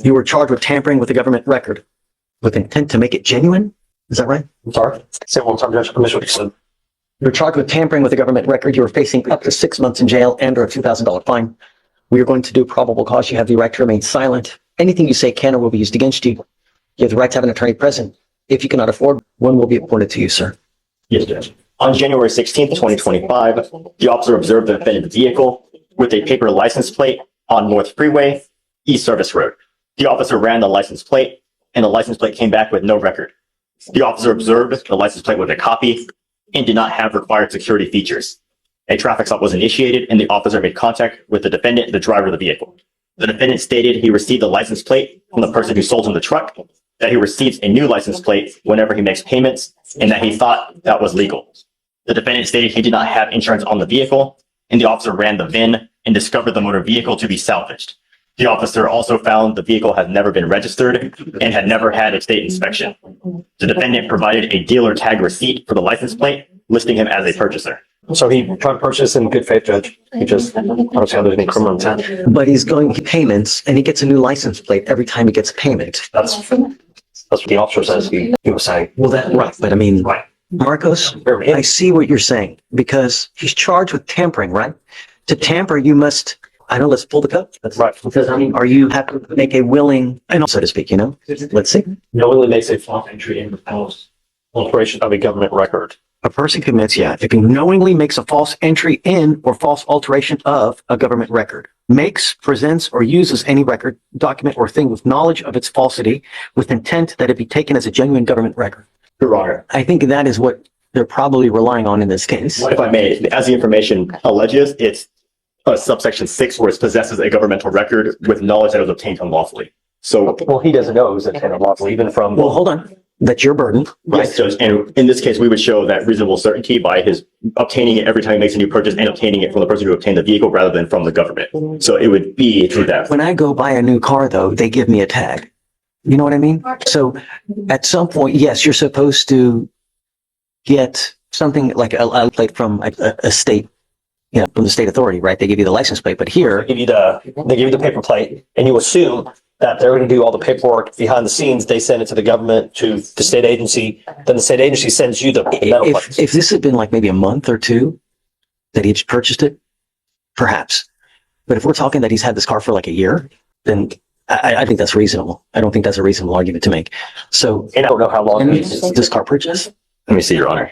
You were charged with tampering with the government record with intent to make it genuine. Is that right? I'm sorry. Say one more time, Judge. I missed what you said. You're charged with tampering with the government record. You are facing up to 6 months in jail and or a $2,000 fine. We are going to do probable cause. You have the right to remain silent. Anything you say can or will be used against you. You have the right to have an attorney present. If you cannot afford, one will be appointed to you, sir. Yes, Judge. On January 16th, 2025, the officer observed the defendant's vehicle with a paper license plate on North Freeway, East Service Road. The officer ran the license plate, and the license plate came back with no record. The officer observed the license plate with a copy and did not have required security features. A traffic stop was initiated, and the officer made contact with the defendant, the driver of the vehicle. The defendant stated he received the license plate from the person who sold him the truck, that he receives a new license plate whenever he makes payments, and that he thought that was legal. The defendant stated he did not have insurance on the vehicle, and the officer ran the VIN and discovered the motor vehicle to be salvaged. The officer also found the vehicle had never been registered and had never had a state inspection. The defendant provided a dealer tag receipt for the license plate, listing him as a purchaser. So he tried to purchase in good faith, Judge. He just, I don't see how there's any criminal intent. But he's going to payments and he gets a new license plate every time he gets a payment. That's what the officer says he was saying. Well, that, right. But I mean, Right. Marcos, I see what you're saying because he's charged with tampering, right? To tamper, you must, I know, let's pull the cup. That's Right. Because I mean, are you have to make a willing, and so to speak, you know? Let's see. Knowingly makes a false entry in the false alteration of a government record. A person commits, if he knowingly makes a false entry in or false alteration of a government record, makes, presents, or uses any record, document, or thing with knowledge of its falsity with intent that it be taken as a genuine government record. Your Honor, I think that is what they're probably relying on in this case. if I may, as the information alleges, it's subsection 6 where it possesses a governmental record with knowledge that it was obtained unlawfully. So, Well, he doesn't know it was obtained unlawfully, even from. Well, hold on. That's your burden, right? yes, Judge, and in this case, we would show that reasonable certainty by his obtaining it every time he makes a new purchase and obtaining it from the person who obtained the vehicle rather than from the government. So it would be through that. When I go buy a new car, though, they give me a tag. You know what I mean? So at some point, yes, you're supposed to get something like a plate from a state, from the state authority, right? They give you the license plate, but here, They give you the paper plate, and you assume that they're going to do all the paperwork behind the scenes. They send it to the government, to the state agency. Then the state agency sends you the metal plates. if this had been like maybe a month or two that he'd purchased it, perhaps. But if we're talking that he's had this car for like a year, then I think that's reasonable. I don't think that's a reasonable argument to make. So, And I don't know how long. and this car purchase? Let me see, Your Honor.